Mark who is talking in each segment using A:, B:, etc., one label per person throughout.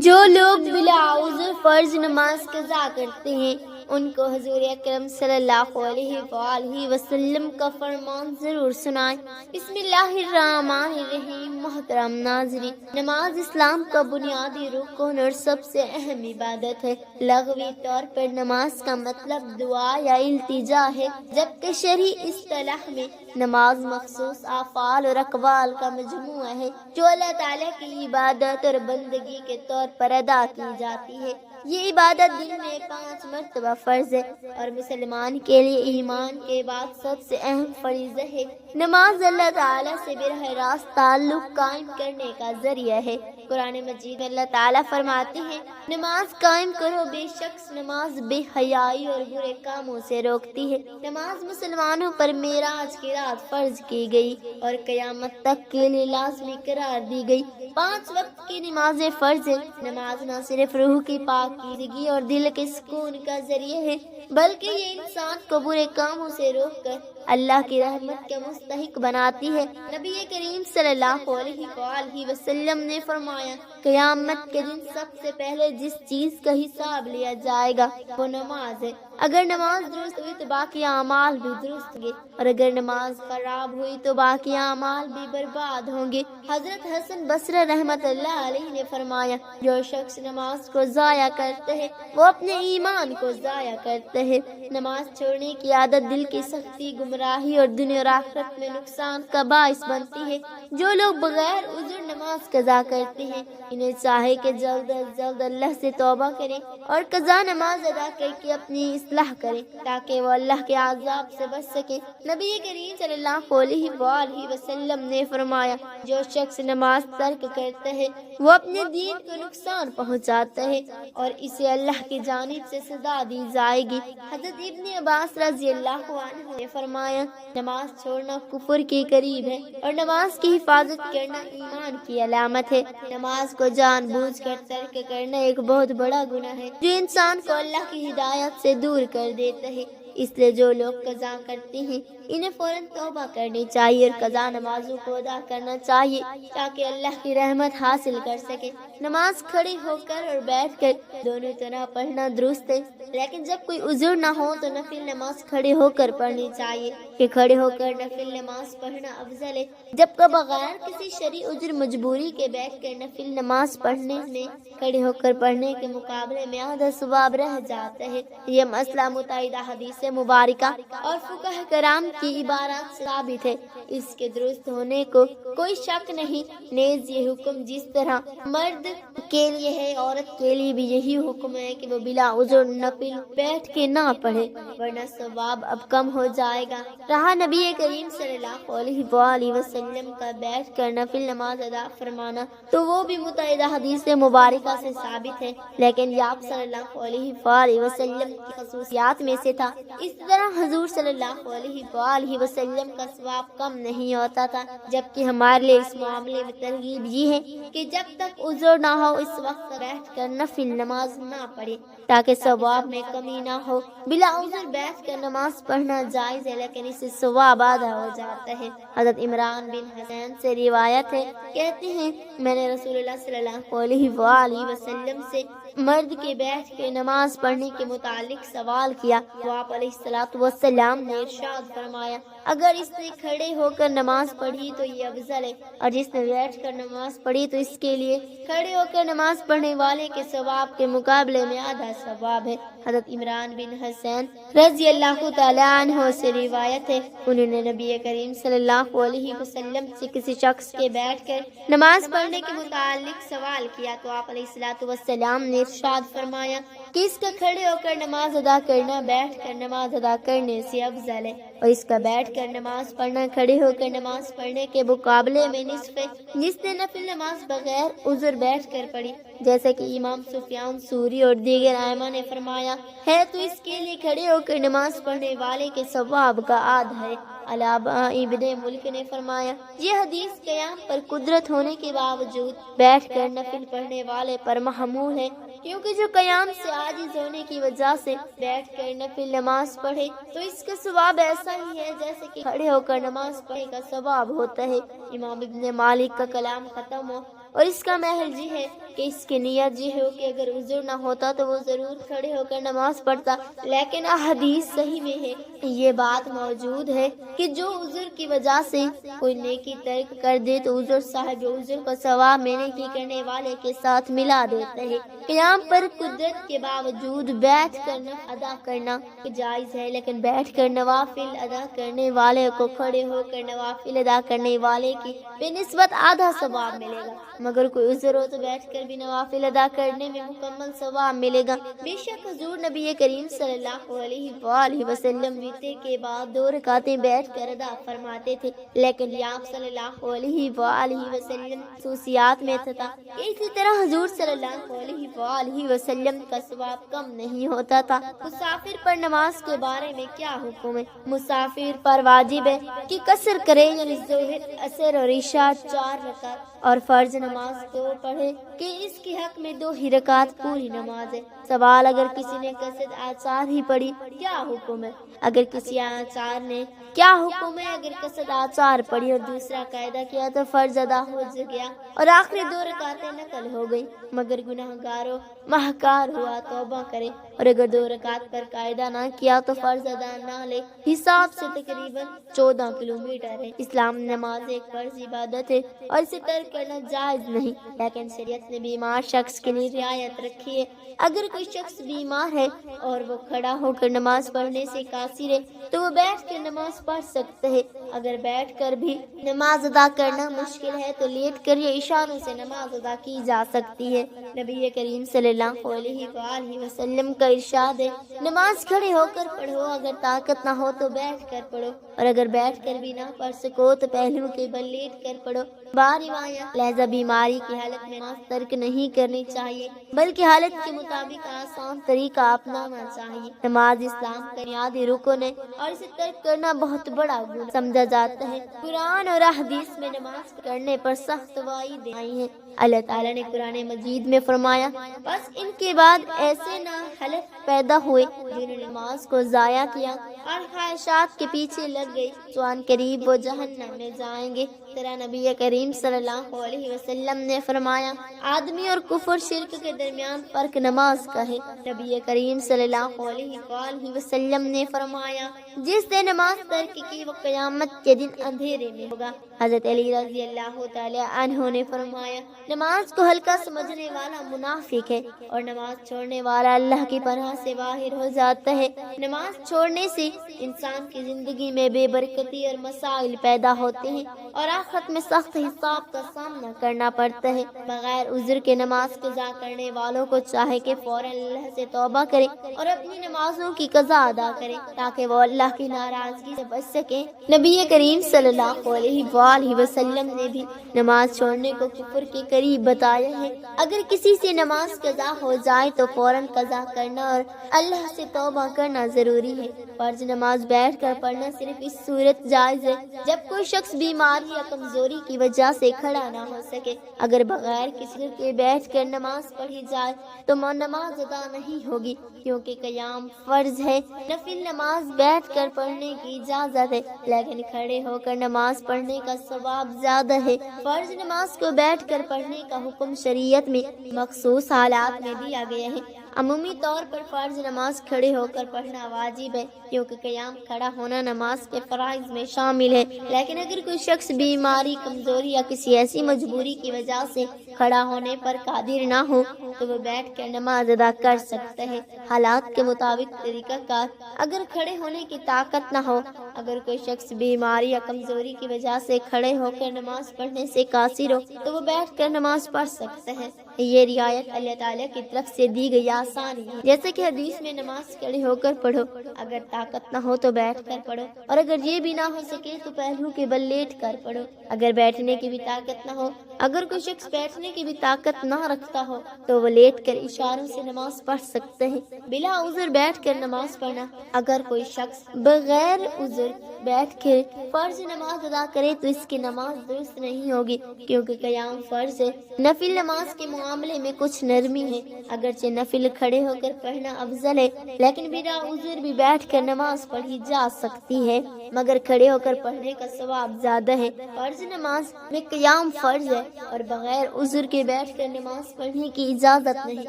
A: جو لوگ بلا عذر فرض نماز قضا کرتے ہیں ان کو حضور اکرم صلی اللہ علیہ وآلہ وسلم کا فرمان ضرور سنائیں۔ بسم اللہ الرحمن الرحیم۔ محترم ناظرین، نماز اسلام کا بنیادی رکن اور سب سے اہم عبادت ہے۔ لغوی طور پر نماز کا مطلب دعا یا التجا ہے، جبکہ شرعی اصطلاح میں نماز مخصوص افعال اور اقوال کا مجموعہ ہے جو اللہ تعالیٰ کی عبادت اور بندگی کے طور پر ادا کی جاتی ہے۔ یہ عبادت دن میں 5 مرتبہ فرض ہے اور مسلمان کے لیے ایمان کے بعد سب سے اہم فریضہ ہے۔ نماز اللہ تعالیٰ سے براہ راست تعلق قائم کرنے کا ذریعہ ہے۔ قرآن مجید میں اللہ تعالیٰ فرماتے ہیں، نماز قائم کرو، بے شک نماز بے حیائی اور برے کاموں سے روکتی ہے۔ نماز مسلمانوں پر معراج کی رات فرض کی گئی اور قیامت تک کے لیے لازمی قرار دی گئی۔ 5 وقت کی نمازیں فرض ہے۔ نماز نہ صرف روح کی پاکیزگی اور دل کے سکون کا ذریعہ ہے، بلکہ یہ انسان کو برے کاموں سے روک کر اللہ کی رحمت کے مستحق بناتی ہے۔ نبی کریم صلی اللہ علیہ وآلہ وسلم نے فرمایا، قیامت کے دن سب سے پہلے جس چیز کا حساب لیا جائے گا وہ نماز ہے۔ اگر نماز درست ہوئی تو باقی اعمال بھی درست ہوں گے، اور اگر نماز خراب ہوئی تو باقی اعمال بھی برباد ہوں گے۔ حضرت حسن بصری رحمت اللہ علیہ نے فرمایا، جو شخص نماز کو ضائع کرتے ہیں وہ اپنے ایمان کو ضائع کرتے ہیں۔ نماز چھوڑنے کی عادت دل کی سختی، گمراہی اور دنیا اور آخرت میں نقصان کا باعث بنتی ہے۔ جو لوگ بغیر عذر نماز قضا کرتے ہیں انہیں چاہے کہ جلد از جلد اللہ سے توبہ کریں اور قضا نماز ادا کر کے اپنی اصلاح کریں تاکہ وہ اللہ کے عذاب سے بچ سکیں۔ نبی کریم صلی اللہ علیہ وآلہ وسلم نے فرمایا، جو شخص نماز ترک کرتا ہے وہ اپنے دین کو نقصان پہنچاتا ہے اور اسے اللہ کی جانب سے سزا دی جائے گی۔ حضرت ابن عباس رضی اللہ عنہ نے فرمایا، نماز چھوڑنا کفر کے قریب ہے اور نماز کی حفاظت کرنا ایمان کی علامت ہے۔ نماز کو جان بوجھ کر ترک کرنا ایک بہت بڑا گناہ ہے جو انسان کو اللہ کی ہدایت سے دور کر دیتا ہے۔ اس لیے جو لوگ قضا کرتے ہیں انہیں فوراً توبہ کرنی چاہیے اور قضا نمازوں کو ادا کرنا چاہیے تاکہ اللہ کی رحمت حاصل کر سکے۔ نماز کھڑے ہو کر اور بیٹھ کر دونوں طرح پڑھنا درست ہے، لیکن جب کوئی عذر نہ ہو تو نفل نماز کھڑے ہو کر پڑھنی چاہیے کہ کھڑے ہو کر نفل نماز پڑھنا افضل ہے، جبکہ بغیر کسی شرعی عذر مجبوری کے بیٹھ کر نفل نماز پڑھنے میں کھڑے ہو کر پڑھنے کے مقابلے میں آدھا ثواب رہ جاتا ہے۔ یہ مسئلہ متعددہ حدیث مبارکہ اور فقہ کرام کی عبارات سے ثابت ہے، اس کے درست ہونے کو کوئی شک نہیں۔ نیز یہ حکم جس طرح مرد کے لیے ہے، عورت کے لیے بھی یہی حکم ہے کہ وہ بلا عذر نفل بیٹھ کے نہ پڑھے ورنہ ثواب اب کم ہو جائے گا۔ رہا نبی کریم صلی اللہ علیہ وآلہ وسلم کا بیٹھ کر نفل نماز ادا فرمانا تو وہ بھی متعددہ حدیث مبارکہ سے ثابت ہے، لیکن یہ آپ صلی اللہ علیہ وآلہ وسلم کی خصوصیات میں سے تھا۔ اس طرح حضور صلی اللہ علیہ وآلہ وسلم کا ثواب کم نہیں ہوتا تھا، جبکہ ہمارے لیے اس معاملے میں ترغیب یہ ہے کہ جب تک عذر نہ ہو اس وقت بیٹھ کر نفل نماز نہ پڑھے تاکہ ثواب میں کمی نہ ہو۔ بلا عذر بیٹھ کر نماز پڑھنا جائز ہے، لیکن اس سے ثواب آدھا ہو جاتا ہے۔ حضرت عمران بن حسین سے روایت ہے، کہتے ہیں میں نے رسول اللہ صلی اللہ علیہ وآلہ وسلم سے مرد کے بیٹھ کے نماز پڑھنے کے متعلق سوال کیا تو آپ علیہ الصلوۃ والسلام نے ارشاد فرمایا، اگر اس نے کھڑے ہو کر نماز پڑھی تو یہ افضل ہے، اور جس نے بیٹھ کر نماز پڑھی تو اس کے لیے کھڑے ہو کر نماز پڑھنے والے کے ثواب کے مقابلے میں آدھا ثواب ہے۔ حضرت عمران بن حسین رضی اللہ تعالیٰ عنہ سے روایت ہے، انہوں نے نبی کریم صلی اللہ علیہ وسلم سے کسی شخص کے بیٹھ کر نماز پڑھنے کے متعلق سوال کیا تو آپ علیہ الصلوۃ والسلام نے ارشاد فرمایا کہ اس کا کھڑے ہو کر نماز ادا کرنا بیٹھ کر نماز ادا کرنے سے افضل ہے، اور اس کا بیٹھ کر نماز پڑھنا کھڑے ہو کر نماز پڑھنے کے مقابلے میں نصف ہے۔ جس نے نفل نماز بغیر عذر بیٹھ کر پڑھی، جیسے کہ امام سفیان ثوری اور دیگر ائمہ نے فرمایا ہے، تو اس کے لیے کھڑے ہو کر نماز پڑھنے والے کے ثواب کا آدھا ہے۔ علامہ ابن ملک نے فرمایا، یہ حدیث قیام پر قدرت ہونے کے باوجود بیٹھ کر نفل پڑھنے والے پر محمول ہے، کیونکہ جو قیام سے عاجز ہونے کی وجہ سے بیٹھ کر نفل نماز پڑھے تو اس کا ثواب ایسا ہی ہے جیسے کہ کھڑے ہو کر نماز پڑھنے کا ثواب ہوتا ہے۔ امام ابن مالک کا کلام ختم ہو اور اس کا محل یہ ہے کہ اس کی نیت یہ ہو کہ اگر عذر نہ ہوتا تو وہ ضرور کھڑے ہو کر نماز پڑھتا، لیکن احادیث صحیح میں ہے یہ بات موجود ہے کہ جو عذر کی وجہ سے کوئی نیکی ترک کر دے تو عذر صاحب عذر کو ثواب میں نیکی کرنے والے کے ساتھ ملا دیتا ہے۔ قیام پر قدرت کے باوجود بیٹھ کر نفل ادا کرنا جائز ہے، لیکن بیٹھ کر نوافل ادا کرنے والے کو کھڑے ہو کر نوافل ادا کرنے والے کی بے نسبت آدھا ثواب ملے گا، مگر کوئی عذر ہو تو بیٹھ کر بھی نوافل ادا کرنے میں مکمل ثواب ملے گا۔ بے شک حضور نبی کریم صلی اللہ علیہ وآلہ وسلم وتر کے بعد 2 رکعتیں بیٹھ کر ادا فرماتے تھے، لیکن یہ آپ صلی اللہ علیہ وآلہ وسلم خصوصیات میں تھا۔ اسی طرح حضور صلی اللہ علیہ وآلہ وسلم کا ثواب کم نہیں ہوتا تھا۔ مسافر پر نماز کے بارے میں کیا حکم ہے؟ مسافر پر واجب ہے کہ قصر کرے، یعنی ظہر، عصر اور عشاء 4 رکعت اور فرض نماز کو پڑھے کہ اس کے حق میں 2 ہی رکعت پوری نماز ہے۔ سوال، اگر کسی نے قصد آثار ہی پڑھی کیا حکم ہے؟ اگر کسی آثار نے کیا حکم ہے؟ اگر قصد آثار پڑھی اور دوسرا قاعدہ کیا تو فرض ادا ہو گیا اور آخری 2 رکعتیں نقل ہو گئی، مگر گناہگار و مہکار ہوا توبہ کرے، اور اگر 2 رکعت پر قاعدہ نہ کیا تو فرض ادا نہ لے۔ حساب سے تقریباً 14 کلومیٹر ہے۔ اسلام نماز ایک فرض عبادت ہے اور اسے ترک کرنا جائز نہیں، لیکن شریعت نے بیمار شخص کے لیے رعایت رکھی ہے۔ اگر کوئی شخص بیمار ہے اور وہ کھڑا ہو کر نماز پڑھنے سے قاصر ہے تو وہ بیٹھ کر نماز پڑھ سکتا ہے۔ اگر بیٹھ کر بھی نماز ادا کرنا مشکل ہے تو لیٹ کر یا اشاروں سے نماز ادا کی جا سکتی ہے۔ نبی کریم صلی اللہ علیہ وآلہ وسلم کا ارشاد ہے، نماز کھڑے ہو کر پڑھو، اگر طاقت نہ ہو تو بیٹھ کر پڑھو، اور اگر بیٹھ کر بھی نہ پڑھ سکو تو پہلو کے بل لیٹ کر پڑھو۔ لہذا بیماری کی حالت میں نماز ترک نہیں کرنی چاہیے، بلکہ حالت کے مطابق آسان طریقہ اپنانا چاہیے۔ نماز اسلام کا بنیادی رکن ہے اور اسے ترک کرنا بہت بڑا گناہ سمجھا جاتا ہے۔ قرآن اور احادیث میں نماز کرنے پر سخت وعید آئی ہیں۔ اللہ تعالیٰ نے قرآن مجید میں فرمایا، بس ان کے بعد ایسے نااہل پیدا ہوئے جنہوں نے نماز کو ضائع کیا اور خواہشات کے پیچھے لگ گئے، تو ان قریب وہ جہنم میں جائیں گے۔ طرح نبی کریم صلی اللہ علیہ وسلم نے فرمایا، آدمی اور کفر شرک کے درمیان فرق نماز کا ہے۔ نبی کریم صلی اللہ علیہ وآلہ وسلم نے فرمایا، جس نے نماز ترک کی وہ قیامت کے دن اندھیرے میں ہوگا۔ حضرت علی رضی اللہ تعالی عنہ نے فرمایا، نماز کو ہلکا سمجھنے والا منافق ہے اور نماز چھوڑنے والا اللہ کی پناہ سے باہر ہو جاتا ہے۔ نماز چھوڑنے سے انسان کی زندگی میں بے برکتی اور مسائل پیدا ہوتے ہیں اور آخرت میں سخت حساب کا سامنا کرنا پڑتا ہے۔ بغیر عذر کے نماز قضا کرنے والوں کو چاہے کہ فوراً اللہ سے توبہ کرے اور اپنی نمازوں کی قضا ادا کرے تاکہ وہ اللہ کی ناراضگی سے بچ سکے۔ نبی کریم صلی اللہ علیہ وآلہ وسلم نے بھی نماز چھوڑنے کو کفر کے قریب بتایا ہے۔ اگر کسی سے نماز قضا ہو جائے تو فوراً قضا کرنا اور اللہ سے توبہ کرنا ضروری ہے۔ فرض نماز بیٹھ کر پڑھنا صرف اس صورت جائز ہے جب کوئی شخص بیماری یا کمزوری کی وجہ سے کھڑا نہ ہو سکے۔ اگر بغیر کسی کے بیٹھ کر نماز پڑھی جائے تو نماز ادا نہیں ہوگی، کیونکہ قیام فرض ہے۔ نفل نماز بیٹھ کر پڑھنے کی اجازت ہے، لیکن کھڑے ہو کر نماز پڑھنے کا ثواب زیادہ ہے۔ فرض نماز کو بیٹھ کر پڑھنے کا حکم شریعت میں مخصوص حالات میں دیا گیا ہے۔ عمومی طور پر فرض نماز کھڑے ہو کر پڑھنا واجب ہے، کیونکہ قیام کھڑا ہونا نماز کے فرائض میں شامل ہے، لیکن اگر کوئی شخص بیماری، کمزوری یا کسی ایسی مجبوری کی وجہ سے کھڑا ہونے پر قادر نہ ہو تو وہ بیٹھ کر نماز ادا کر سکتا ہے۔ حالات کے مطابق طریقہ کار، اگر کھڑے ہونے کی طاقت نہ ہو، اگر کوئی شخص بیماری یا کمزوری کی وجہ سے کھڑے ہو کر نماز پڑھنے سے قاصر ہو تو وہ بیٹھ کر نماز پڑھ سکتا ہے۔ یہ رعایت اللہ تعالیٰ کی طرف سے دی گئی آسانی ہے، جیسے کہ حدیث میں نماز کھڑے ہو کر پڑھو، اگر طاقت نہ ہو تو بیٹھ کر پڑھو، اور اگر یہ بھی نہ ہو سکے تو پہلو کے بل لیٹ کر پڑھو۔ اگر بیٹھنے کی بھی طاقت نہ ہو، اگر کوئی شخص بیٹھنے کی بھی طاقت نہ رکھتا ہو تو وہ لیٹ کر اشاروں سے نماز پڑھ سکتے ہیں۔ بلا عذر بیٹھ کر نماز پڑھنا، اگر کوئی شخص بغیر عذر بیٹھ کے فرض نماز ادا کرے تو اس کی نماز درست نہیں ہوگی، کیونکہ قیام فرض ہے۔ نفل نماز کے معاملے میں کچھ نرمی ہے، اگرچہ نفل کھڑے ہو کر پڑھنا افضل ہے، لیکن بلا عذر بھی بیٹھ کر نماز پڑھی جا سکتی ہے، مگر کھڑے ہو کر پڑھنے کا ثواب زیادہ ہے۔ فرض نماز میں قیام فرض ہے، اور بغیر عذر کے بیٹھ کر نماز پڑھنے کی اجازت نہیں۔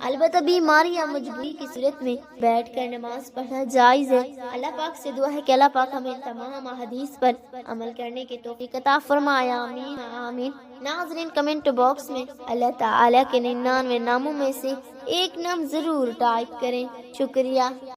A: البتہ بیماری یا مجبوری کی صورت میں بیٹھ کر نماز پڑھنا جائز ہے۔ اللہ پاک سے دعا ہے کہ اللہ پاک ہمیں تمام احادیث پر عمل کرنے کی توفیق عطا فرمائے، آمین آمین۔ ناظرین، کمنٹ باکس میں اللہ تعالیٰ کے 99 ناموں میں سے ایک نام ضرور ٹائپ کریں۔ شکریہ۔